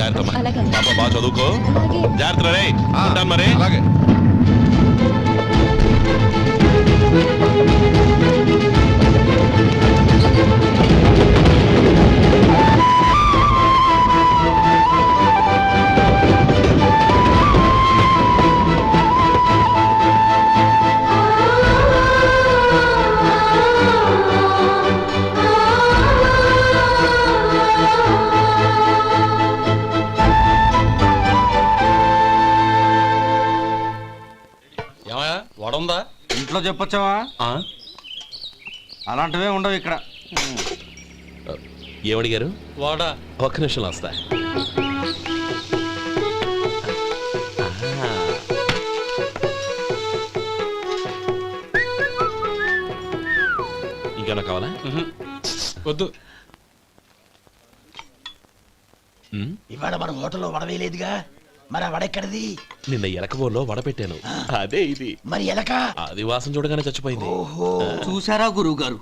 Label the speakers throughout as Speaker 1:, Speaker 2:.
Speaker 1: జాగ్రత్త అమ్మా.
Speaker 2: అలాగే.
Speaker 1: పాప బాగా చదువుకో.
Speaker 2: అలాగే.
Speaker 1: జాగ్రత్త రే. ఉంటాను మరి.
Speaker 3: అలాగే.
Speaker 1: ఏమయ్యా వడ ఉందా?
Speaker 4: ఇంట్లో చెప్పొచ్చావా? అలాంటివే ఉండవు ఇక్కడ.
Speaker 1: ఏమడిగారు?
Speaker 5: వాడా
Speaker 1: ఒక్క నిమిషం వస్తా. ఇంకేమన్నా కావాలా?
Speaker 5: వద్దు.
Speaker 6: ఇవాళ మన హోటల్లో వడవేయలేదుగా, మరి ఆ వడెక్కడిది?
Speaker 1: నిన్న ఎలకబోలో వడ పెట్టాను, అదే ఇది.
Speaker 6: మరి ఎలక
Speaker 1: అది వాసన చూడగానే చచ్చిపోయింది.
Speaker 4: చూసారా గురువు గారు,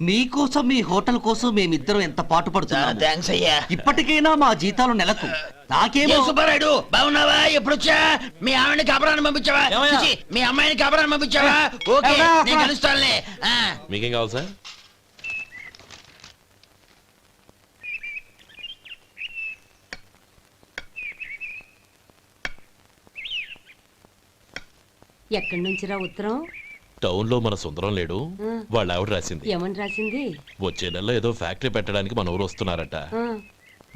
Speaker 4: మీకోసం మీ హోటల్ కోసం మేమిద్దరం ఎంత పాటు పడుతున్నాము.
Speaker 6: థ్యాంక్స్ అయ్యా.
Speaker 4: ఇప్పటికైనా మా జీతాలు నెలకు నాకేమో.
Speaker 6: సుబ్బారాయుడు బాగున్నావా? ఎప్పుడొచ్చా? మీ ఆవిడని కాపురాన్ని పంపించావా? చిచి, మీ అమ్మాయిని కాపురాన్ని పంపించావా? ఓకే, నేను కలుస్తానులే.
Speaker 1: మీకేం కావాలి సార్?
Speaker 2: ఎక్కడి నుంచిరా ఉత్తరం?
Speaker 1: టౌన్ లో మన సుందరం లేడు, వాళ్ళ ఆవిడ రాసింది.
Speaker 2: ఏమని రాసింది?
Speaker 1: వచ్చే నెలలో ఏదో ఫ్యాక్టరీ పెట్టడానికి మన ఊరు వస్తున్నారట.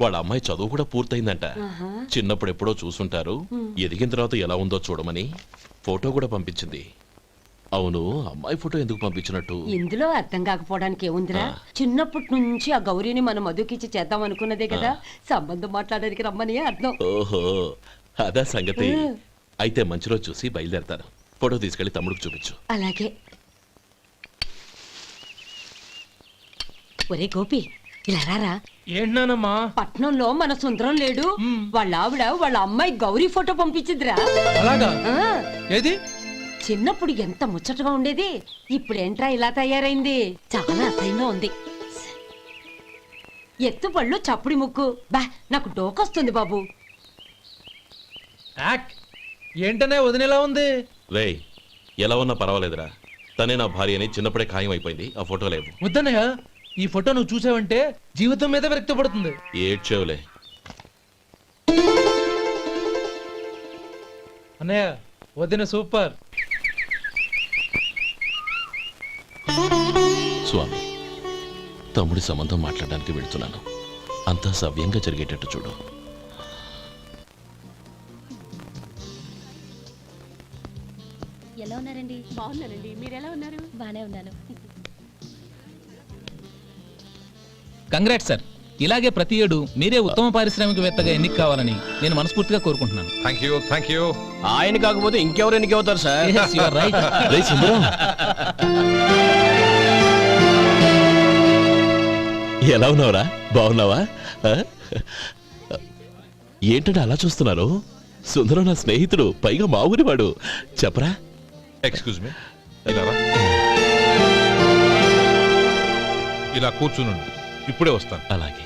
Speaker 1: వాళ్ళ అమ్మాయి చదువు కూడా పూర్తయిందంట. చిన్నప్పుడు ఎప్పుడో చూసుంటారు, ఎదిగిన తర్వాత ఎలా ఉందో చూడమని ఫోటో కూడా పంపించింది. అవును, అమ్మాయి ఫోటో ఎందుకు పంపించినట్టు?
Speaker 2: ఇందులో అర్థం కాకపోవడానికి ఏముందిరా, చిన్నప్పటి నుంచి ఆ గౌరీని మన మధుకిచ్చి చేద్దాం అనుకున్నదే కదా, సంబంధం మాట్లాడడానికి రమ్మని అర్థం.
Speaker 1: ఓహో, అదా సంగతి. అయితే మంచి రోజు చూసి బయలుదేరతాను. ఫోటో తీసుకెళ్లి తమ్ముడికి చూపించు.
Speaker 2: అలాగే. ఒరే గోపి, ఇలా రారా.
Speaker 5: ఏంటన్నానమ్మా?
Speaker 2: పట్నంలో మన సుందరం లేడు, వాళ్ళ ఆవిడ వాళ్ళ అమ్మాయి గౌరీ ఫోటో పంపించిద్దిరా.
Speaker 5: అలాగా? ఏది?
Speaker 2: చిన్నప్పుడు ఎంత ముచ్చటగా ఉండేది, ఇప్పుడేంట్రా ఇలా తయారైంది? చాలా అసహ్యంగా ఉంది. ఎత్తుపళ్ళు చప్పుడి ముక్కు, బా నాకు డోకొస్తుంది బాబు.
Speaker 5: ఏంటనే వదినేలా ఉంది?
Speaker 1: రే, ఎలా ఉన్నా పర్వాలేదురా, తనే నా భార్య అని చిన్నప్పుడే ఖాయం అయిపోయింది. ఆ ఫోటో లేవు.
Speaker 5: వద్దన్నయ్య, ఈ ఫోటో నువ్వు చూసావంటే జీవితం మీద విరక్తి పడుతుంది.
Speaker 1: ఏడ్చేవులే.
Speaker 5: అన్నయ్య, వదిన సూపర్.
Speaker 1: స్వామి, తమ్ముడి సంబంధం మాట్లాడడానికి వెళ్తున్నాను. అంతా సవ్యంగా జరిగేటట్టు చూడు.
Speaker 7: ఎలా ఉన్నారండి?
Speaker 2: బాగున్నానండి, మీరు ఎలా ఉన్నారు?
Speaker 7: బానే ఉన్నాను.
Speaker 8: Congrats sir. ఇలాగే ప్రతి ఏడు మీరే ఉత్తమ పారిశ్రామికవేత్తగా ఎన్నిక కావాలని నేను మనస్ఫూర్తిగా కోరుకుంటున్నాను.
Speaker 3: Thank you.
Speaker 6: ఆయన కాకపోతే ఇంకెవరు ఎన్నిక అవుతారు sir?
Speaker 8: Yes, you are right.
Speaker 1: రేయ్ సుందరం, ఎలా ఉన్నావురా? బాగున్నావా? ఏంటంటే అలా చూస్తున్నారు? సుందరం నా స్నేహితుడు, పైగా మా ఊరివాడు. చెప్పరా?
Speaker 3: ఎక్స్క్యూజ్ మీ, ఇలా కూర్చునుండు, ఇప్పుడే వస్తాను.
Speaker 1: అలాగే.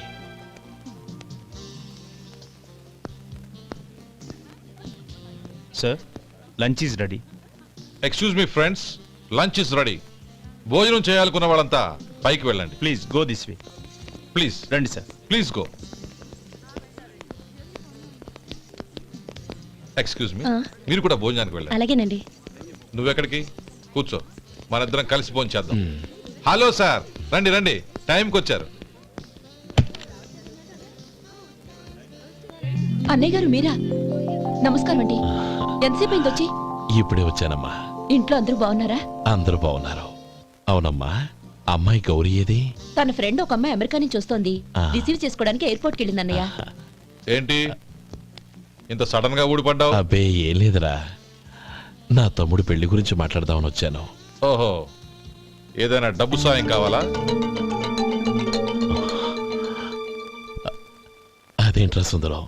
Speaker 9: Sir, lunch is ready.
Speaker 3: Excuse me friends, lunch is ready. భోజనం చేయాలనుకున్న వాళ్ళంతా పైకి వెళ్ళండి.
Speaker 9: Please go this way.
Speaker 3: Please
Speaker 9: రండి sir.
Speaker 3: Please go. Excuse me, మీరు కూడా భోజనానికి వెళ్ళండి.
Speaker 7: అలాగేనండి.
Speaker 3: నువ్వెక్కడికి? కూర్చో, మనిద్దరం కలిసి భోజనం చేద్దాం. హలో సార్, రండి రండి, టైంకి వచ్చారు.
Speaker 7: అన్నయ్య గారు మీరా? నమస్కారం అండి. ఎంతసేపు అయింది వచ్చి?
Speaker 1: ఇప్పుడే వచ్చానమ్మా.
Speaker 7: ఇంట్లో అందరూ బాగున్నారా?
Speaker 1: అందరూ బాగున్నారు. అవునమ్మా, అమ్మాయి గౌరీ ఏది?
Speaker 7: తన ఫ్రెండ్ ఒక అమ్మాయి అమెరికా నుంచి వస్తోంది, రిసీవ్ చేసుకోవడానికి ఎయిర్పోర్ట్కి వెళ్ళింది అన్నయ్య.
Speaker 3: ఏంటి ఇంత సడన్ గా ఊడిపడ్డావు?
Speaker 1: అబ్బే ఏం లేదురా, నా తమ్ముడు పెళ్లి గురించి మాట్లాడదామని వచ్చాను.
Speaker 3: ఓహో, ఏదైనా డబ్బు సాయం కావాలా?
Speaker 1: అదేంట్రా సుందరం,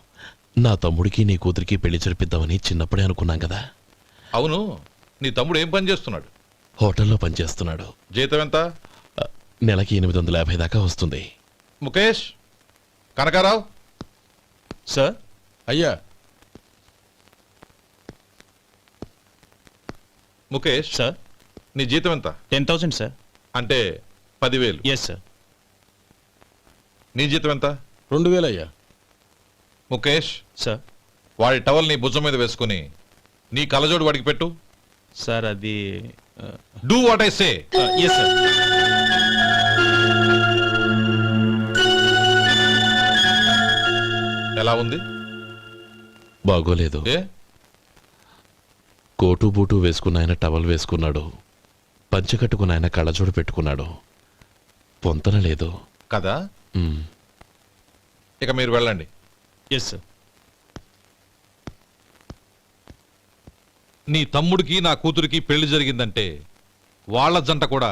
Speaker 1: నా తమ్ముడికి నీ కూతురికి పెళ్లి జరిపిద్దామని చిన్నప్పుడే అనుకున్నాం కదా.
Speaker 3: అవును, నీ తమ్ముడు ఏం పని చేస్తున్నాడు?
Speaker 1: హోటల్లో పనిచేస్తున్నాడు.
Speaker 3: జీతం ఎంత?
Speaker 1: నెలకి 850 దాకా వస్తుంది.
Speaker 3: ముఖేష్, కనకారావు,
Speaker 9: సార్,
Speaker 3: అయ్యా ముఖేష్,
Speaker 9: సార్
Speaker 3: నీ జీతం ఎంత?
Speaker 9: 10,000 సార్.
Speaker 3: అంటే 10,000.
Speaker 9: Yes sir.
Speaker 3: నీ జీతం ఎంత?
Speaker 10: 2,000 అయ్యా.
Speaker 3: ముఖేష్,
Speaker 9: సార్.
Speaker 3: వాడి టవల్ నీ భుజం మీద వేసుకుని నీ కలజోడు వాడికి పెట్టు.
Speaker 9: సార్ అది
Speaker 3: do what I say.
Speaker 9: Yes sir.
Speaker 3: ఎలా ఉంది?
Speaker 1: బాగోలేదు.
Speaker 3: ఏ
Speaker 1: కోటు బూటు వేసుకున్న ఆయన టవల్ వేసుకున్నాడు, పంచె కట్టుకున్న ఆయన కళ్ళజోడు పెట్టుకున్నాడు. పొంతన లేదు
Speaker 3: కదా?
Speaker 1: ఉమ్.
Speaker 3: ఇక మీరు వెళ్ళండి.
Speaker 9: Yes sir.
Speaker 3: నీ తమ్ముడికి నా కూతురికి పెళ్లి జరిగిందంటే వాళ్ళ జంట కూడా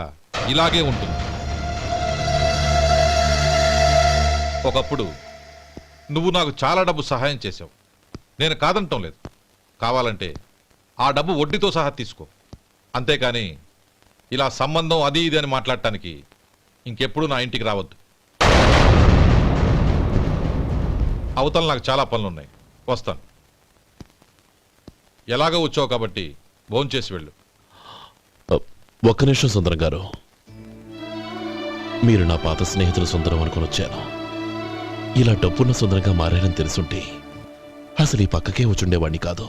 Speaker 3: ఇలాగే ఉంటుంది. ఒకప్పుడు నువ్వు నాకు చాలా డబ్బు సహాయం చేసావు, నేను కాదంటం లేదు. కావాలంటే ఆ డబ్బు వడ్డీతో సహా తీసుకో. అంతేకాని ఇలా సంబంధం అది ఇది అని మాట్లాడటానికి ఇంకెప్పుడు నా ఇంటికి రావద్దు. అవతల నాకు చాలా పనులున్నాయి, వస్తాను. ఎలాగో వచ్చావు కాబట్టి భోంచేసి వెళ్ళు.
Speaker 1: ఒక్క నిమిషం సుందరం గారు, మీరు నా పాత స్నేహితులు సుందరం అనుకుని వచ్చాను. ఇలా డబ్బున్న సుందరంగా మారారని తెలుసుంటే అసలు ఈ పక్కకే వచ్చుండేవాణ్ణి కాదు.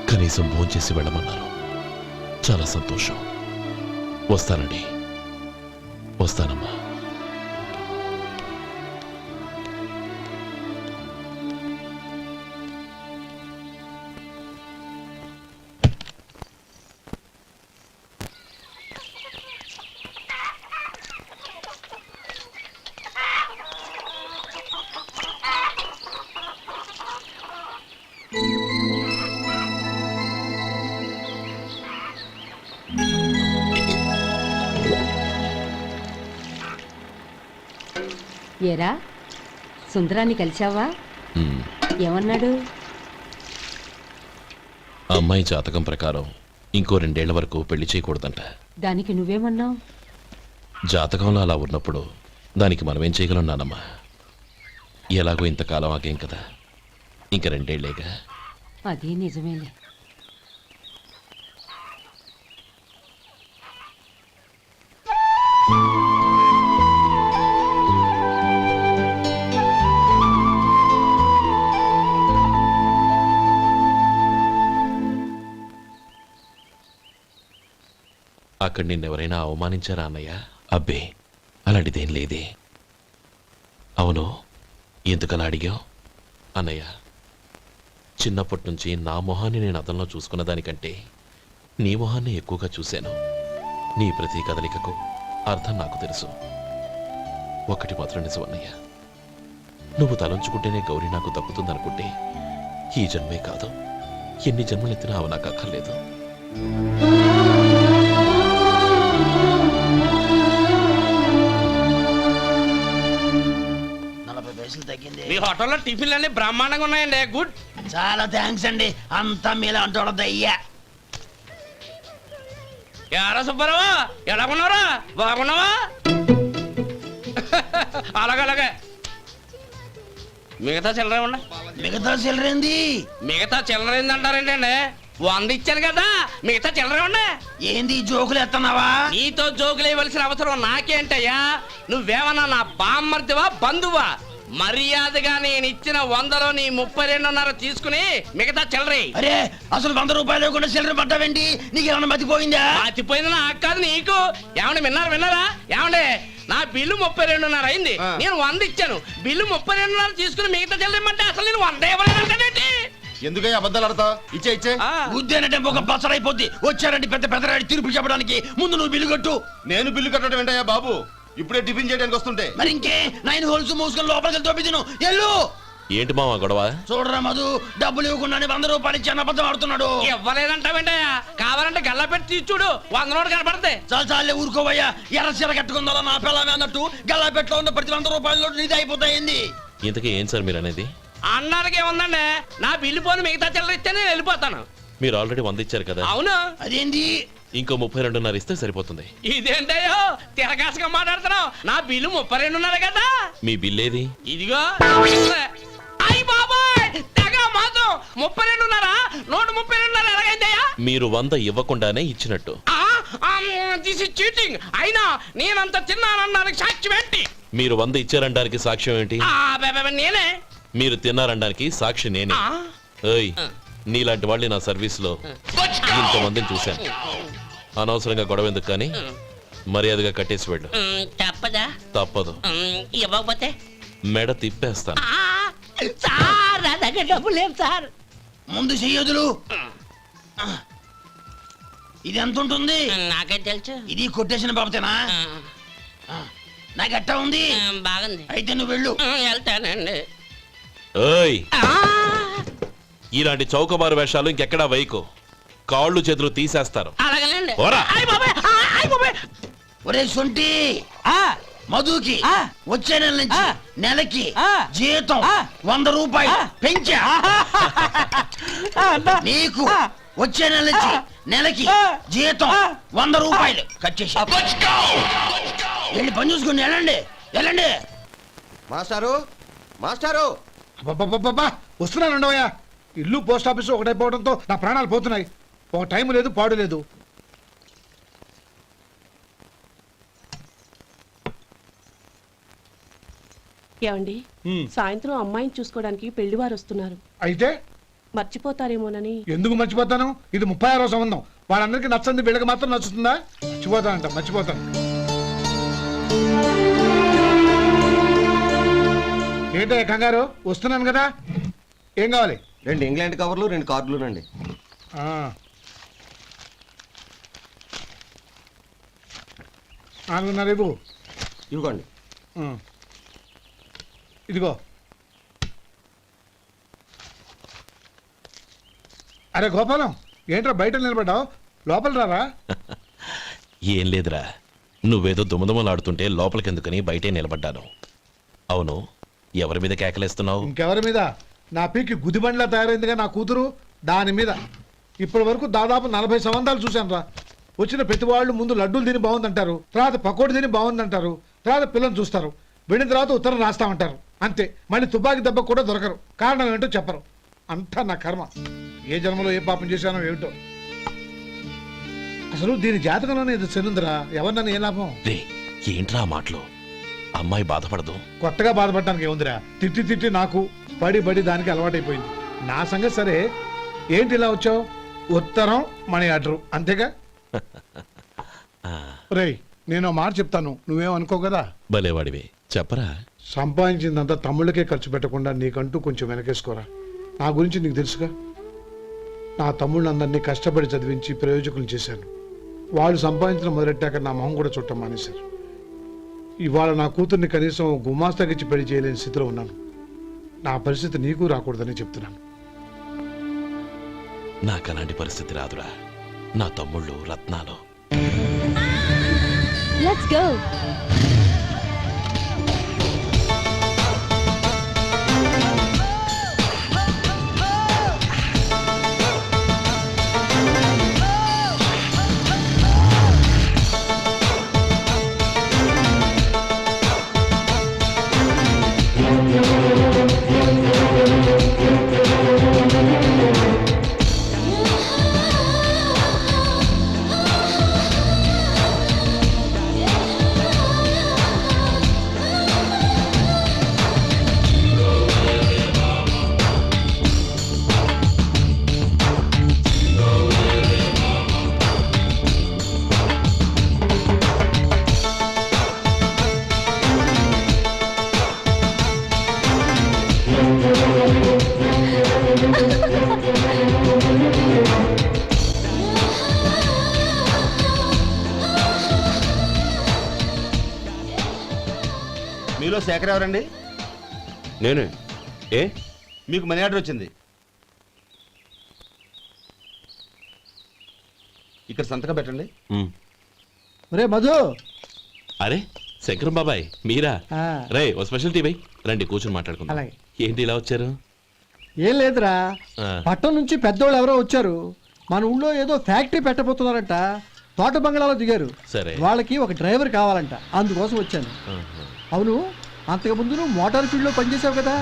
Speaker 1: కనీసం భోంచేసి వెళ్ళమన్నారు, చాలా సంతోషం. వస్తానండి, వస్తానమ్మా.
Speaker 2: ఏరా సుందరాన్ని కలిశావా?
Speaker 1: ఉమ్.
Speaker 2: ఏమన్నాడు?
Speaker 1: ఆ అమ్మాయి జాతకం ప్రకారం ఇంకో 2 ఏళ్ల వరకు పెళ్లి చేయకూడదంట.
Speaker 2: దానికి నువ్వేమన్నావు?
Speaker 1: జాతకంలో అలా ఉన్నప్పుడు దానికి మనమేం చేయగలం నానమ్మా? ఎలాగో ఇంతకాలం ఆగేం కదా, ఇంక 2 ఏళ్లేగా.
Speaker 2: అది నిజమేలే.
Speaker 1: అక్కడ నిన్నెవరైనా అవమానించారా అన్నయ్య? అబ్బే, అలాంటిదేం లేదే. అవును, ఎందుకలా అడిగావు? అన్నయ్య, చిన్నప్పటి నుంచి నా మొహాన్ని నేను అతనిలో చూసుకున్న దానికంటే నీ మొహాన్ని ఎక్కువగా చూశాను. నీ ప్రతి కదలికకు అర్థం నాకు తెలుసు. ఒకటి మాత్రం నిజం అన్నయ్య, నువ్వు తలంచుకుంటేనే గౌరీ నాకు దక్కుతుందనుకుంటే ఈ జన్మే కాదు, ఎన్ని జన్మలెత్తినా అవి నాకు అక్కర్లేదు.
Speaker 6: మీ హోటల్లో టిఫిన్లు అన్ని బ్రహ్మాండంగా ఉన్నాయండి. గుడ్, చాలా థ్యాంక్స్ అండి. అంతా మీలా అంటోడద్దయ్యా. యారా సుబ్బారావా, ఎలాగున్నారా? బాగున్నావా? అలాగే మిగతా చిల్లర ఉన్నా. మిగతా చిల్లరేంది? మిగతా చిల్లరేంది అంటారండి అండి? 100 ఇచ్చాను కదా, మిగతా చిల్లర ఉన్నా. ఏంది జోకులు ఎత్తన్నావా? నీతో జోకులు ఇవ్వాల్సిన అవసరం నాకేంటయ్యా? నువ్వేమన్నా నా బామ్మర్దివా, బంధువా? మర్యాదగా నేను ఇచ్చిన 100లో నీ 32.5 తీసుకుని మిగతా చిల్లరే. అరే, అసలు 100 రూపాయలు కూడా చిల్లర పడ్డావేంటి? నీకేమన్నా మతిపోయిందా? మతిపోయింది నాకు కాదు, నీకు. ఏమండి విన్నారా? ఏమండి, నా బిల్లు 32.5 అయింది, నేను 100 ఇచ్చాను. బిల్లు 32.5 తీసుకుని మిగతా చిల్లరేమంటే అసలు నేను 100 ఇవ్వలేదంటే
Speaker 10: ఎందుకయ్యా అబద్ధాలు ఆడతా? ఇచ్చే
Speaker 6: బుద్ధి ఒక బసరైపోద్ది. వచ్చారంటే పెద్ద పెద్దరాడి తీర్పు చెప్పడానికి ముందు నువ్వు బిల్లు కట్టు.
Speaker 10: నేను బిల్లు కట్టడం ఏంటయ్యా బాబు? ఇప్పుడే టిఫిన్ చేయడానికి వస్తుంటే.
Speaker 6: మరి ఇంకే 9 హోల్స్ మూసుకొని లోపలికి తోపి తిను. ఎల్లు.
Speaker 1: ఏంటి మావా గొడవ?
Speaker 6: చూడరా మధు, డబ్బులు ఇవ్వకుండా 100 రూపాయలు ఇచ్చి అబద్ధం ఆడుతున్నాడు. ఇవ్వలేదంటావేంటయ్యా? కావాలంటే గల్లా పెట్టి తీసి చూడు, 100 నోటు కనపడతాయి. చాలే ఊరుకోవయ్యా. ఎర్ర చీర కట్టుకుందా నా పిల్లమే అన్నట్టు గల్లా పెట్టలో ఉన్న ప్రతి 100 రూపాయల నీది అయిపోతాయింది.
Speaker 1: ఇంతకీ ఏం సార్ మీరు అనేది?
Speaker 6: అన్నానికి ఏముందండి, నా బిల్లు పోను మిగతా చిల్లర ఇస్తే నేను వెళ్ళిపోతాను.
Speaker 1: మీరు ఆల్రెడీ 100 ఇచ్చారు కదా.
Speaker 6: అవును. అదేంటి?
Speaker 1: ఇంకో 32.5 ఇస్తే సరిపోతుంది.
Speaker 6: ఇదేంటయ్యో తిరగాసుగా మాట్లాడుతున్నావు? నా బిల్లు 32.5 కదా.
Speaker 1: మీ బిల్ ఏది?
Speaker 6: ఇదిగో. అయ్య బాబాయ్, 32.5 132.5 ఎలాగైందయ్యా?
Speaker 1: మీరు 100 ఇవ్వకుండానే ఇచ్చినట్టు.
Speaker 6: This is cheating. అయినా నేనంత తిన్నానన్నానికి సాక్ష్యం ఏంటి?
Speaker 1: మీరు 100 ఇచ్చారనడానికి సాక్ష్యం ఏంటి?
Speaker 6: నేనే.
Speaker 1: మీరు తిన్నారనడానికి సాక్షి నేనే. ఏయ్, నీలాంటి వాళ్ళని నా సర్వీస్ లో ఇంతమందిని చూశాను. అనవసరంగా గొడవ ఎందుకు కానీ మర్యాదగా కట్టేసి వెళ్ళు.
Speaker 6: తప్పదా?
Speaker 1: తప్పదు.
Speaker 6: ఇవ్వకపోతే
Speaker 1: మెడ తిప్పేస్తాను.
Speaker 6: సార్ నా దగ్గర డబ్బు లేదు సార్.
Speaker 4: ముందు చెయ్యదులు. ఇది ఎంత ఉంటుంది?
Speaker 6: నాకేం తెలుసు.
Speaker 4: ఇది కొట్టేసిన బాబతేనా? నాకు ఎట్టా ఉంది?
Speaker 6: బాగుంది.
Speaker 4: అయితే నువ్వు వెళ్ళు.
Speaker 6: వెళ్తానండి.
Speaker 1: ఏయ్, ఇలాంటి చౌకబారు వేషాలు ఇంకెక్కడా వైకు. కాళ్ళు చేతులు తీసేస్తారు.
Speaker 6: అలాగేనండి.
Speaker 1: ఓరా.
Speaker 4: ఒరే సొంటి, మధుకి వచ్చే నెల నుంచి నెలకి జీతం 100 రూపాయలు పెంచా. నీకు వచ్చే నెల నుంచి నెలకి జీతం 100 రూపాయలు కట్ చేసి వెళ్ళి పని చూసుకుని వెళ్ళండి వెళ్ళండి.
Speaker 10: మాస్టారు మాస్టారు
Speaker 11: అబ్బబ్బబ్బబ్బా! వస్తున్నాను ఉండవయ్యా. ఇల్లు పోస్ట్ ఆఫీసు ఒకటైపోవడంతో నా ప్రాణాలు పోతున్నాయి. ఒక టైం లేదు, పాడు లేదు.
Speaker 12: ఏమండి, సాయంత్రం అమ్మాయిని చూసుకోవడానికి పెళ్లివారు వస్తున్నారు.
Speaker 11: అయితే
Speaker 12: మర్చిపోతారేమోనని.
Speaker 11: ఎందుకు మర్చిపోతాను? ఇది 36వ సంబంధం. వాళ్ళందరికీ నచ్చంది వీళ్ళకి మాత్రం నచ్చుతుందా? మర్చిపోతానంట, మర్చిపోతాను. ఏంటో కంగారు? వస్తున్నాను కదా. ఏం కావాలి?
Speaker 10: 2 ఇంగ్లాండ్ కవర్లు 2 కార్డులు రండి.
Speaker 11: ఆ. ఆనుకున్నా రేపు
Speaker 10: ఇవ్వండి.
Speaker 11: ఇదిగో. అరే గోపాలం, ఏంట్రా బయట నిలబడ్డావు? లోపల రారా.
Speaker 1: ఏం లేదురా, నువ్వేదో దుమదుమలాడుతుంటే లోపలికెందుకని బయటే నిలబడ్డాను. అవును, ఎవరి మీద కేకలేస్తున్నావు?
Speaker 11: ఇంకెవరి మీద? నా పీకి గుదిబండ్లా తయారైందిగా నా కూతురు, దాని మీద. ఇప్పటి వరకు దాదాపు 40 సంవత్సరాలు చూశాను రా. వచ్చిన ప్రతి వాళ్ళు ముందు లడ్డూలు తిని బాగుందంటారు, తర్వాత పకోడి తిని బాగుందంటారు, తర్వాత పిల్లలు చూస్తారు, వెళ్ళిన తర్వాత ఉత్తరం రాస్తామంటారు. అంతే. మళ్ళీ తుపాకీ దెబ్బ కూడా దొరకరు. కారణం ఏంటో చెప్పరు. అంతా నా కర్మ. ఏ జన్మలో ఏ పాపం చేశానో ఏమిటో. అసలు దీని జాతకంలోనే ఇది చెల్లుందిరా. ఎవరినన్నా ఏ లాభం?
Speaker 1: రే, ఏంట్రా ఆ మాటలు? అమ్మాయి బాధపడదు.
Speaker 11: కొత్తగా బాధపడటానికి ఏముందిరా? తిట్టి తిట్టి నాకు పడి పడి దానికి అలవాటైపోయింది. నా సంగతి సరే, ఏంటి ఇలా వచ్చావు? ఉత్తరం మనీ ఆర్డరు అంతేగా. రేయ్, నేను మాట చెప్తాను, నువ్వేం అనుకో కదా.
Speaker 1: భలేవాడివి, చెప్పరా.
Speaker 11: సంపాదించిందంతా తమ్ముళ్ళకే ఖర్చు పెట్టకుండా నీకంటూ కొంచెం వెనకేసుకోరా. నా గురించి నీకు తెలుసుగా. నా తమ్ముళ్ళందరినీ కష్టపడి చదివించి ప్రయోజకులు చేశాను. వాళ్ళు సంపాదించడం మొదలెట్టాక నా మొహం కూడా చుట్టం మానేశారు. ఇవాళ నా కూతుర్ని కనీసం గుమాస్తాకిచ్చి పెళ్లి చేయలేని స్థితిలో ఉన్నాను. నా పరిస్థితి నీకు రాకూడదని చెప్తున్నాను.
Speaker 1: నాకు అలాంటి పరిస్థితి రాదురా. నా తమ్ముళ్ళు రత్నాలు.
Speaker 7: Let's go.
Speaker 10: మీలో శేఖర్ ఎవరండి?
Speaker 9: నేనే. ఏ?
Speaker 10: మీకు మనీ ఆర్డర్ వచ్చింది. ఇక్కడ సంతకం పెట్టండి.
Speaker 11: రే మధు.
Speaker 1: అరే శంకరం బాబాయ్, మీరా? రే, ఓ స్పెషల్ టీ బై. రండి కూర్చొని మాట్లాడుకుందాం. ఏంటి ఇలా వచ్చారు?
Speaker 11: ఏం లేదురా,
Speaker 1: ఆ.
Speaker 11: పట్టణం నుంచి పెద్దోళ్ళు ఎవరో వచ్చారు. మన ఊళ్ళో ఏదో ఫ్యాక్టరీ పెట్టబోతున్నారంట. తోట బంగ్లాలో దిగారు.
Speaker 1: సరే.
Speaker 11: వాళ్ళకి ఒక డ్రైవర్ కావాలంట, అందుకోసం వచ్చాను. అవును, అంతకు ముందు నువ్వు మోటార్ ఫీల్డ్ లో పనిచేసావు కదా,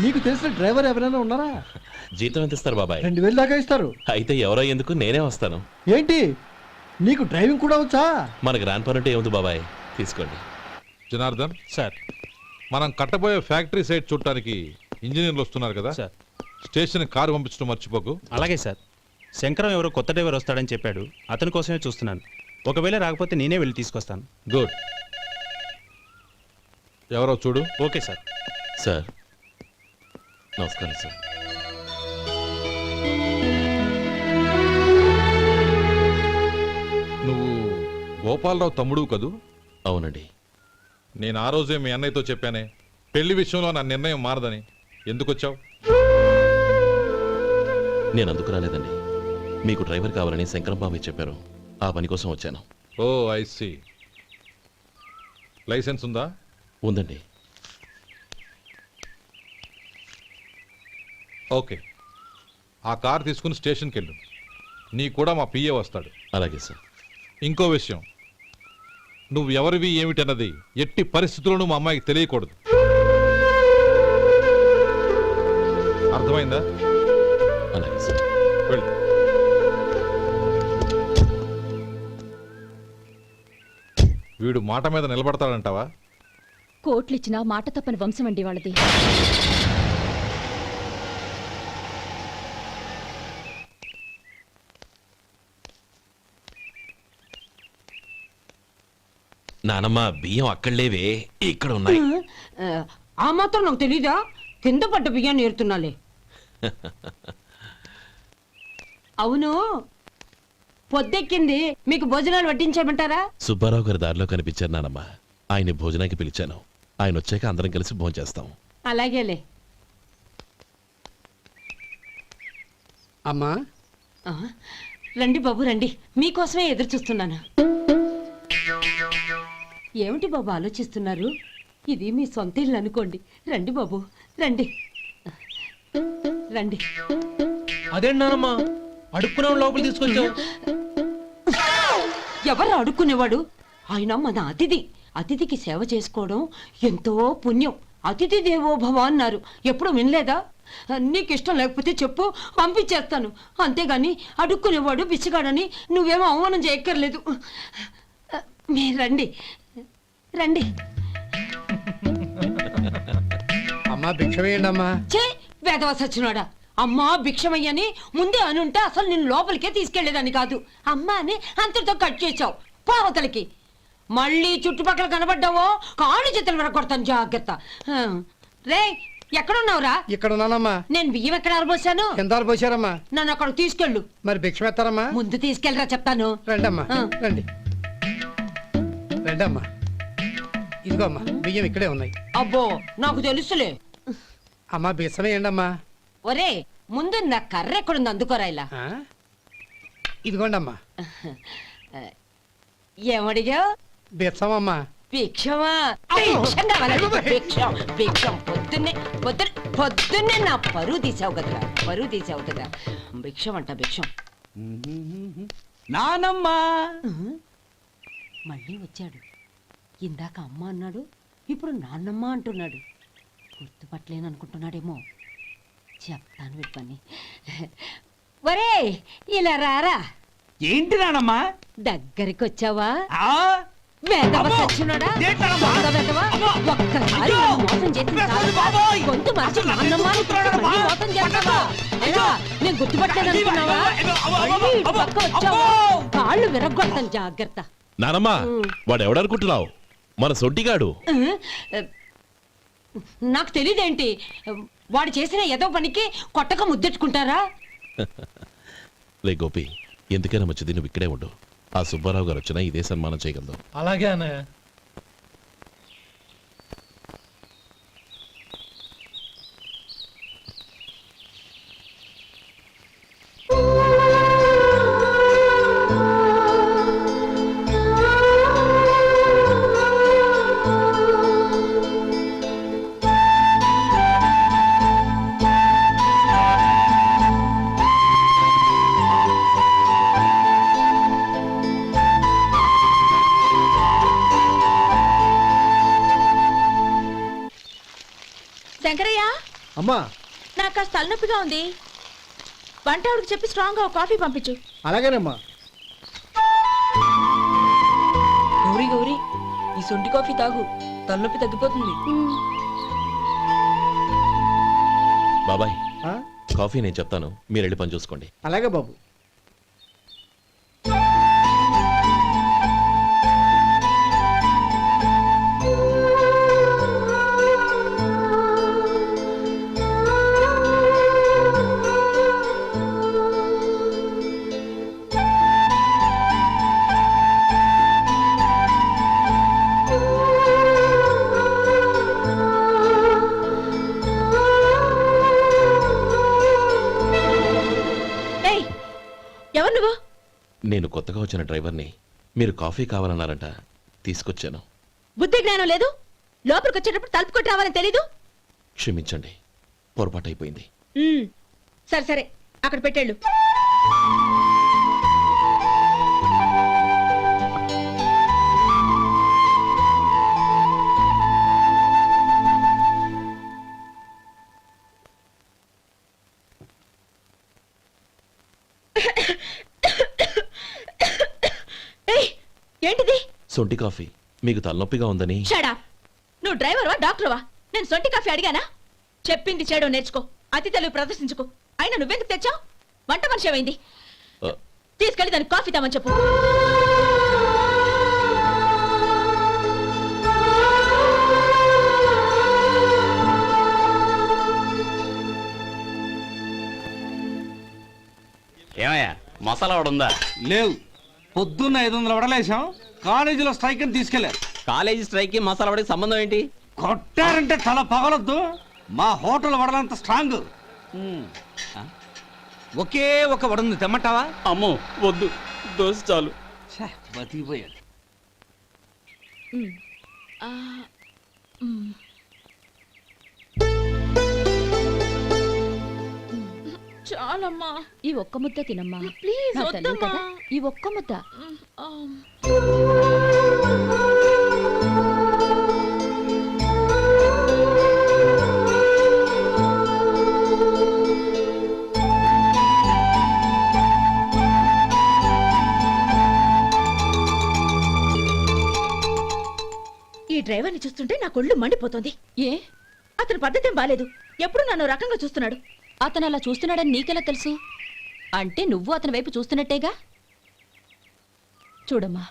Speaker 11: నీకు తెలిసిన డ్రైవర్ ఎవరైనా ఉన్నారా?
Speaker 1: జీతం ఎంత ఇస్తారు బాబాయ్?
Speaker 11: 2000 దాకా ఇస్తారు.
Speaker 1: అయితే ఎవరో ఎందుకు, నేనే వస్తాను.
Speaker 11: ఏంటి నీకు డ్రైవింగ్ కూడా వచ్చా?
Speaker 1: మనకు రాని పని ఉంటే ఏముంది బాబాయ్, తీసుకోండి.
Speaker 3: జనార్దన్,
Speaker 5: సార్.
Speaker 3: మనం కట్టబోయే ఫ్యాక్టరీ సైట్ చూడటానికి ఇంజనీర్లు వస్తున్నారు కదా,
Speaker 5: సార్.
Speaker 3: స్టేషన్ కారు పంపించడం మర్చిపోకు.
Speaker 5: అలాగే సార్. శంకరం ఎవరో కొత్త డ్రైవర్ వస్తాడని చెప్పాడు, అతని కోసమే చూస్తున్నాను. ఒకవేళ రాకపోతే నేనే వెళ్ళి తీసుకొస్తాను.
Speaker 3: గుడ్. ఎవరో చూడు.
Speaker 5: Okay sir.
Speaker 1: సార్ నమస్కారం సార్.
Speaker 3: నువ్వు గోపాలరావు తమ్ముడు కదూ?
Speaker 1: అవునండి.
Speaker 3: నేను ఆ రోజే మీ అన్నయ్యతో చెప్పానే, పెళ్లి విషయంలో నా నిర్ణయం మారదని. ఎందుకు వచ్చావు?
Speaker 1: నేను అందుకు రాలేదండి. మీకు డ్రైవర్ కావాలని శంకరం బాబాయ్ చెప్పారు, ఆ పని కోసం వచ్చాను.
Speaker 3: ఓ ఐ సీ. లైసెన్స్ ఉందా?
Speaker 1: ఉందండి.
Speaker 3: ఓకే, ఆ కార్ తీసుకుని స్టేషన్కి వెళ్ళు. నీ కూడా మా పిఏ వస్తాడు.
Speaker 1: అలాగే సార్.
Speaker 3: ఇంకో విషయం, నువ్వు ఎవరివి ఏమిటన్నది ఎట్టి పరిస్థితుల్లోనూ మా అమ్మాయికి తెలియకూడదు. అర్థమైందా?
Speaker 1: అలాగే సార్.
Speaker 3: వెళ్ళు. వీడు మాట మీద నిలబడతాడంటావా?
Speaker 7: కోట్లిచ్చినా మాట తప్పని వంశం అండి వాళ్ళది.
Speaker 1: నానమ్మ, బియ్యం అక్కడ లేవే, ఇక్కడ ఉన్నాయి.
Speaker 2: ఆ మాత్రం నాకు తెలీదా? కింద పడ్డ బియ్యాన్ని ఏరుతున్నాలే. అవును, పొద్దెక్కింది, మీకు భోజనాలు వడ్డించమంటారా?
Speaker 1: సుబ్బారావు గారి దారిలో కనిపించారు నానమ్మ. ఆయన భోజనానికి పిలిచాను. ఆయన వచ్చాక అందరం కలిసి భోజనం చేస్తాం.
Speaker 2: అలాగేలే.
Speaker 4: అమ్మా,
Speaker 2: రండి బాబు రండి, మీకోసమే ఎదురు చూస్తున్నాను. ఏమిటి బాబు ఆలోచిస్తున్నారు? ఇది మీ సొంత ఇల్లు అనుకోండి. రండి బాబు రండి రండి.
Speaker 5: అదేంటి నానమ్మా, అడుక్కునే లోపల తీసుకొచ్చావు?
Speaker 2: ఎవరు అడుక్కునేవాడు? ఆయన మన అతిథి. అతిథికి సేవ చేసుకోవడం ఎంతో పుణ్యం. అతిథి దేవో భవ అన్నారు, ఎప్పుడు వినలేదా? నీకు ఇష్టం లేకపోతే చెప్పు, పంపించేస్తాను. అంతేగాని అడుక్కునేవాడు బిచ్చగాడని నువ్వేమో అవమానం చేయక్కర్లేదు. మీరు రండి రండి.
Speaker 4: అమ్మా భిక్ష వేయండి అమ్మా.
Speaker 2: చే వేదవ సచ్చినాడా, అమ్మా భిక్షమయ్యని ముందే అనుంటే అసలు నేను లోపలికే తీసుకెళ్లేదని కాదు. అమ్మా అని అంతటితో కట్ చేసావు. పావతలకి మళ్ళీ చుట్టుపక్కల కనబడ్డావో కాళ్ళు చేతులు విరగొడతాను, జాగ్రత్త. రే, ఎక్కడున్నావురా?
Speaker 4: ఇక్కడ ఉన్నానమ్మా.
Speaker 2: నేను బియ్యం ఎక్కడ ఆరబోసాను?
Speaker 4: ఎంత పోసారమ్మా?
Speaker 2: నన్ను అక్కడ తీసుకెళ్ళు.
Speaker 4: మరి భిక్ష పెడతారమ్మా?
Speaker 2: ముందు తీసుకెళ్ళరా చెప్తాను.
Speaker 4: రండమ్మా, రండి రండమ్మా. ఇదిగో అమ్మా, బియ్యం ఇక్కడే ఉన్నాయి.
Speaker 2: అబ్బో, నాకు తెలుసులే.
Speaker 4: అమ్మా బిచ్చం వేయండి అమ్మా.
Speaker 2: ఒరే, ముందు నా కర్ర ఎక్కడుంది, అందుకోరా ఇలా.
Speaker 4: ఇదిగోండి అమ్మా.
Speaker 2: ఏమడిగా?
Speaker 4: బిచ్చమమ్మా.
Speaker 2: భిక్షమా? భిక్షం కావాలండి, భిక్షం భిక్షం. పొద్దున్నే నా పరువు తీసావు కదరా, పరువు తీసావు కదా. భిక్షం అంట, భిక్షం.
Speaker 6: నానమ్మా
Speaker 2: మళ్ళీ వచ్చాడు. ఇందాక అమ్మ అన్నాడు, ఇప్పుడు నాన్నమ్మ అంటున్నాడు. గుర్తుపట్టలేననుకుంటున్నాడేమో. చెప్తాను వీడి పని. ఒరే, ఇలా రారా.
Speaker 6: ఏంటి నానమ్మా?
Speaker 2: దగ్గరికి వచ్చావా? వేదవ సచ్చినోడా, దొంగ వేదవ. ఒక్కసారి నన్ను మోసం చేసింది చాలు. గొంతు మార్చి నాన్నమ్మ అని మళ్ళీ మోసం చేస్తావా? ఎలా, నేను గుర్తుపట్టలేదనుకున్నావా? మళ్ళీ ఇటు పక్క వచ్చావా, కాళ్ళు విరగొడతాను, జాగ్రత్త.
Speaker 1: నానమ్మ, వాడు ఎవడనుకుంటున్నావు? మన సొంటిగాడు.
Speaker 2: నాకు తెలీదేంటి? వాడు చేసిన ఏదో పనికి కొట్టక ముద్దెట్టుకుంటారా?
Speaker 1: లే గోపి, ఎందుకైనా మంచిది నువ్వు ఇక్కడే ఉండు. ఆ సుబ్బారావు గారు వచ్చినా ఇదే సన్మానం చేయగలదు.
Speaker 5: అలాగే అన్నయ్య.
Speaker 7: శంకరయ్య,
Speaker 11: అమ్మా,
Speaker 7: నాకు కాస్త తలనొప్పిగా ఉంది, వంట ఆవిడకి చెప్పి స్ట్రాంగ్ గా కాఫీ పంపించు.
Speaker 11: అలాగేనమ్మా.
Speaker 2: గౌరీ గౌరీ, ఈ సొంటి కాఫీ తాగు, తలనొప్పి తగ్గిపోతుంది.
Speaker 1: బాబాయ్
Speaker 11: ఆ?
Speaker 1: కాఫీ నేను చెప్తాను, మీరు వెళ్ళి పని చూసుకోండి.
Speaker 11: అలాగే బాబు.
Speaker 7: ఏయ్, ఎవరు నువ్వు?
Speaker 1: నేను కొత్తగా వచ్చిన డ్రైవర్ని. మీరు కాఫీ కావాలన్నారంట, తీసుకొచ్చాను.
Speaker 7: బుద్ధి జ్ఞానం లేదు. లోపలికి వచ్చేటప్పుడు తలుపు కొట్టి రావాలని తెలీదు.
Speaker 1: క్షమించండి, పొరపాటు అయిపోయింది.
Speaker 7: సరే సరే, అక్కడ పెట్టేళ్ళు. ఏయ్, ఏంటిది?
Speaker 1: సొంటి కాఫీ. మీకు తలనొప్పిగా ఉందని.
Speaker 7: షడా, నువ్వు డ్రైవర్వా డాక్టర్వా? నేను సొంటి కాఫీ అడిగానా? చెప్పింది చేయడం నేర్చుకో, అతి తెలివి ప్రదర్శించుకో. అయినా నువ్వెందుకు తెచ్చావు? వంట మనిషి ఏమైంది?
Speaker 1: ఆ,
Speaker 7: తీసుకెళ్ళి దానికి కాఫీ తామని చెప్పు.
Speaker 6: ఏమయ్యా మసాలా వాడు ఉందా?
Speaker 4: లేవు. పొద్దున్న 500 వడలేసాం, కాలేజీలో స్ట్రైక్ అని తీసుకెళ్లారు.
Speaker 6: కాలేజీ స్ట్రైక్ కి మసాలా వాడికి సంబంధం ఏంటి?
Speaker 4: కొట్టారంటే తల పగలొద్దు. మా హోటల్ వడలంత స్ట్రాంగ్. ఒకే ఒక వడుంది, తెమ్మంటావా?
Speaker 6: అమ్మో వద్దు, దోశ చాలు.
Speaker 4: బతికిపోయాడు.
Speaker 7: చాలమ్మా,
Speaker 2: ఈ ఒక్క ముద్ద తినమ్మా
Speaker 7: ప్లీజ్
Speaker 2: నా తల్లి
Speaker 7: వద్దమ్మా.
Speaker 2: కదా, ఈ ఒక్క ముద్ద.
Speaker 7: ఈ డ్రైవర్ని చూస్తుంటే నా కొళ్ళు మండిపోతుంది.
Speaker 2: ఏ,
Speaker 7: అతని పద్ధతేం బాలేదు. ఎప్పుడు నన్ను రకంగా చూస్తున్నాడు.
Speaker 2: అతను అలా చూస్తున్నాడని నీకెలా తెలుసు? అంటే నువ్వు అతని వైపు చూస్తున్నట్టేగా. చూడమ్మా,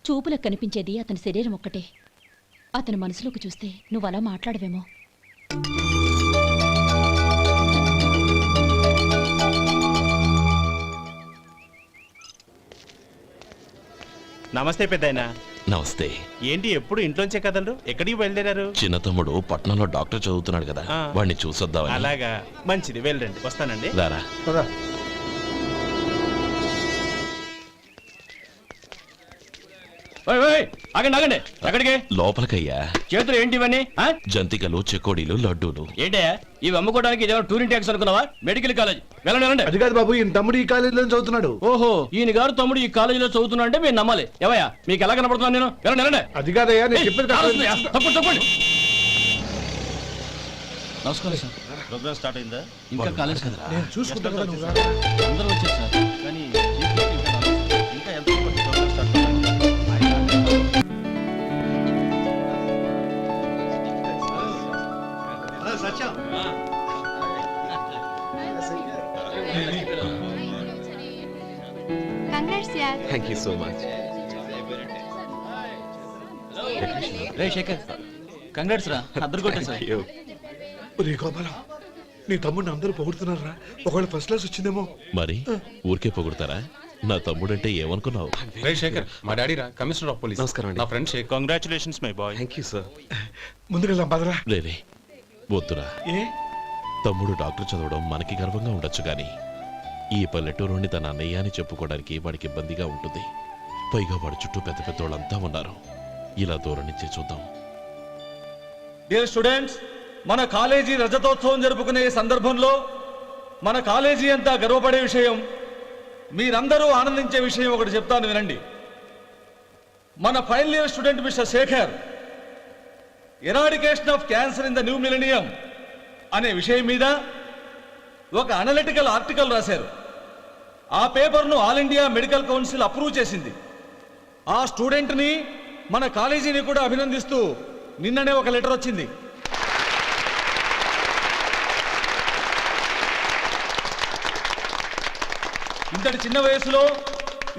Speaker 2: చూపులకు కనిపించేది అతని శరీరం ఒక్కటే. అతని మనసులోకి చూస్తే నువ్వు అలా మాట్లాడవేమో.
Speaker 5: నమస్తే పెద్దాయనా.
Speaker 1: నమస్తే.
Speaker 5: ఏంటి ఎప్పుడు ఇంట్లోంచే కదలరు? ఎక్కడికి బయలుదేరారు?
Speaker 1: చిన్న తమ్ముడు పట్నంలో డాక్టర్ చదువుతున్నాడు కదా,
Speaker 5: ఆ.
Speaker 1: వాడిని చూసొద్దామని.
Speaker 5: అలాగా, మంచిది, వెళ్ళండి. వస్తానండి.
Speaker 1: రారా.
Speaker 11: పద.
Speaker 6: ఆగండి ఆగండి, ఎక్కడికి?
Speaker 1: లోపలికయ్యా.
Speaker 6: చేతులు ఏంటి ఇవన్నీ?
Speaker 1: జంతికలు, చెకోడీలు, లడ్డూలు.
Speaker 6: ఏంటయ్యా ఇవి అమ్ముకోవడానికి ఇదేమో టూరింగ్ ట్యాక్స్ అనుకున్నావా? Medical college. వెళ్ళండి వెళ్ళండి.
Speaker 11: అది కాదు బాబు, ఈయన తమ్ముడు ఈ కాలేజీలో చదువుతున్నాడు.
Speaker 6: ఓహో, ఈయన గారు తమ్ముడు ఈ కాలేజీలో చదువుతున్నా అంటే మీరు నమ్మాలి. ఏవయ్యా మీకు ఎలా కనపడుతున్నాను నేను? వెళ్ళండి వెళ్ళండి.
Speaker 11: అది కాదయ్యా, నేను చెప్పేది కాదు.
Speaker 6: తప్పండి తప్పండి.
Speaker 8: నమస్కారం సార్.
Speaker 9: ప్రోగ్రామ్ స్టార్ట్ అయిందా?
Speaker 8: ఇంకా కాలేజ్ కదా,
Speaker 11: నేను చూసుకుంటా కదా, నువ్వు రా.
Speaker 8: అందరూ వచ్చారు సార్. కానీ
Speaker 9: ఇంకా ఎంత ప్రోగ్రామ్ స్టార్ట్ అయింది? Satyam.
Speaker 1: Thank you so much.
Speaker 8: రే శేఖర్, కంగ్రాట్స్ రా, అద్దరు కొట్టా సార్.
Speaker 11: ఒరే గోపాలం, నీ తమ్ముడిని అందరూ పొగుడుతున్నారా? ఒకవేళ ఫస్ట్ క్లాస్ వచ్చిందేమో.
Speaker 1: మరి ఊరికే పొగుడతారా? నా తమ్ముడంటే ఏమనుకున్నావు?
Speaker 9: రే శేఖర్, మా డాడీ రా, కమిషనర్ ఆఫ్ పోలీస్.
Speaker 1: నమస్కారం అండి.
Speaker 9: నా friend Shekhar.
Speaker 5: Congratulations my boy.
Speaker 1: Thank you sir.
Speaker 11: ముందుకెళ్దాం పదరా.
Speaker 1: లేదే, వద్దురా.
Speaker 11: ఏ
Speaker 1: తమ్ముడు డాక్టర్ చదవడం మనకి గర్వంగా ఉండొచ్చు కానీ ఈ పల్లెటూరుని తన అన్నయ్య అని చెప్పుకోవడానికి వాడికి ఇబ్బందిగా ఉంటుంది. పైగా వాడి చుట్టూ పెద్ద పెద్దోళ్ళంతా ఉన్నారు. ఇలా దూరం నుంచి చూద్దాం.
Speaker 13: డియర్ స్టూడెంట్స్, మన కాలేజీ రజతోత్సవం జరుపుకునే సందర్భంలో మన కాలేజీ అంతా గర్వపడే విషయం, మీరందరూ ఆనందించే విషయం ఒకటి చెప్తాను వినండి. మన final year student mister Shekhar eradication of cancer in the new millennium అనే విషయం మీద ఒక అనలిటికల్ ఆర్టికల్ రాశారు. ఆ పేపర్ను All India Medical Council approve చేసింది. ఆ స్టూడెంట్ని మన కాలేజీని కూడా అభినందిస్తూ నిన్ననే ఒక లెటర్ వచ్చింది. ఇంతటి చిన్న వయసులో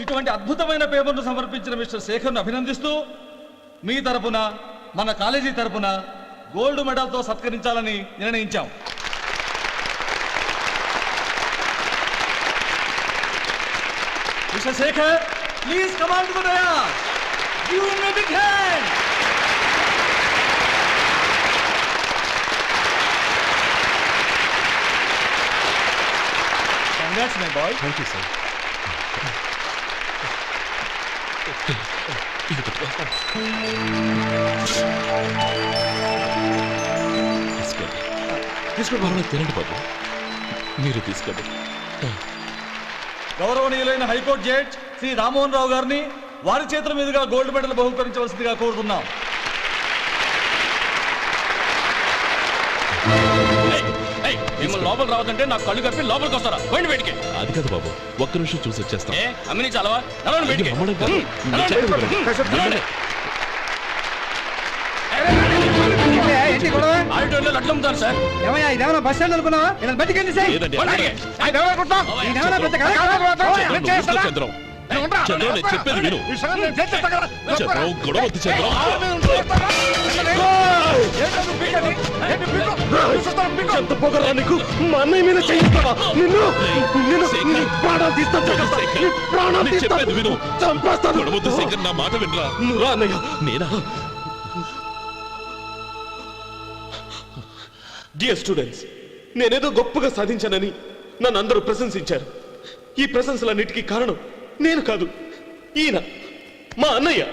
Speaker 13: ఇటువంటి అద్భుతమైన పేపర్ను సమర్పించిన మిస్టర్ శేఖర్ను అభినందిస్తూ మీ తరపున మన కాలేజీ తరపున గోల్డ్ మెడల్తో సత్కరించాలని నిర్ణయించాం. Mister Shekhar, please come on to the dais. Give him a big hand. Congrats my boy.
Speaker 1: Thank you sir. తీసుకోండి, తినండి బాబు. మీరు తీసుకోండి.
Speaker 13: గౌరవనీయులైన హైకోర్టు జడ్జ్ శ్రీ రామ్మోహన్ రావు గారిని వారి చేతుల మీదుగా గోల్డ్ మెడల్ బహుకరించవలసిందిగా కోరుతున్నాం.
Speaker 6: మిమ్మల్ని లోపల రావద్దంటే నాకు కళ్ళు కప్పి లోపలికి వస్తారా? పోయింది బయటికి.
Speaker 1: అది కాదు బాబు, ఒక్క నిమిషం చూసి వచ్చేస్తాం.
Speaker 6: అమ్మిని చాలవా? నడవండి బయటికి.
Speaker 1: మమ్మల్ని కాదు, మీరు చెప్పండి మేడం.
Speaker 6: నడవండి. ఆడిటోరియంలో లడ్లు అమ్ముతారు సార్.
Speaker 11: ఇదేమన్నా బస్ స్టాండ్ అనుకున్నావా? బయటికి
Speaker 1: లేదండి, చంద్రం చంద్రం నేను చెప్పేది విను. చంద్రం గొడవ వద్దు చంద్రం. ఎంత పొగరా నీకు? మా అన్నయ్య మీద చేయిస్తావా? చెప్పేది విను. గొడవద్దు శేఖర్, నా మాట వినరా. నువ్వు అన్నయ్య. నేనా?
Speaker 14: డియర్ స్టూడెంట్స్, నేనేదో గొప్పగా సాధించానని నన్ను అందరూ ప్రశంసించారు. ఈ ప్రశంసలన్నిటికీ కారణం నేను కాదు, ఈయన మా అన్నయ్య.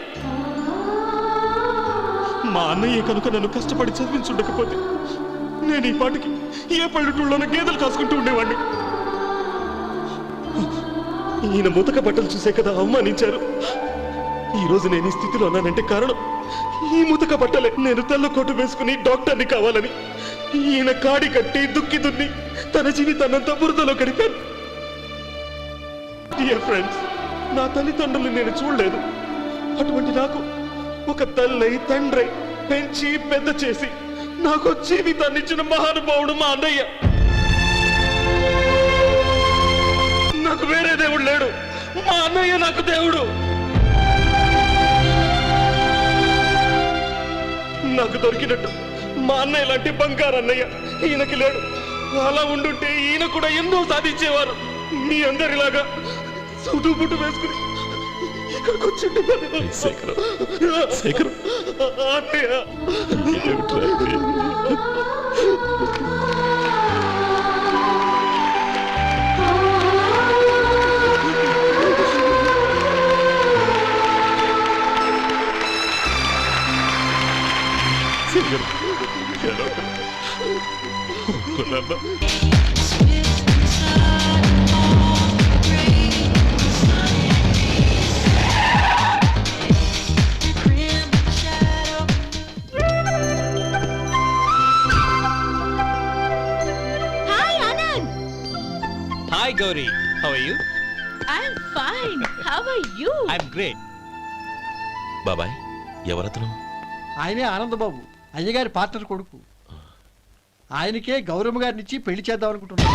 Speaker 14: మా అన్నయ్య కనుక నన్ను కష్టపడి చదివించుండకపోతే నేను ఈ పాటికి ఏ పల్లెటూళ్ళలోనూ గేదెలు కాసుకుంటూ ఉండేవాడిని. ఈయన ముతక బట్టలు చూసే కదా అవమానించారు. ఈ రోజు నేను ఈ స్థితిలో ఉన్నానంటే కారణం ఈ ముతక బట్టలే. నేను తెల్ల కోటు వేసుకుని డాక్టర్ని కావాలని ఈయన కాడి కట్టి దుక్కి దున్ని తన జీవితాన్నంతా బురదలో గడిపాను. డియర్ ఫ్రెండ్స్, నా తల్లిదండ్రులు నేను చూడలేదు. అటువంటి నాకు ఒక తల్లి తండ్రి పెంచి పెద్ద చేసి నాకు జీవితాన్ని ఇచ్చిన మహానుభావుడు మా అన్నయ్య. నాకు వేరే దేవుడు లేడు, మా అన్నయ్య నాకు దేవుడు. నాకు దొరికినట్టు మా అన్నయ్య లాంటి బంగారు అన్నయ్య ఈయనకి లేడు. అలా ఉండుంటే ఈయన కూడా ఎన్నో సాధించేవారు. మీ అందరిలాగా సుదుబుట్టు వేసుకుని ఇక్కడికి వచ్చి
Speaker 1: శేఖర్, శేఖర్
Speaker 14: అన్నయ్య.
Speaker 7: Hi Anand.
Speaker 5: Hi Gauri, how are you?
Speaker 7: I'm fine. How are you?
Speaker 5: I'm great.
Speaker 1: బాబాయ్, ఎవరతను?
Speaker 11: ఆయనే ఆనందబాబు, అయ్యగారి పార్ట్నర్ కొడుకు. ఆయనకే గౌరమ్మ గారినిచ్చి పెళ్లి చేద్దాం అనుకుంటున్నాను.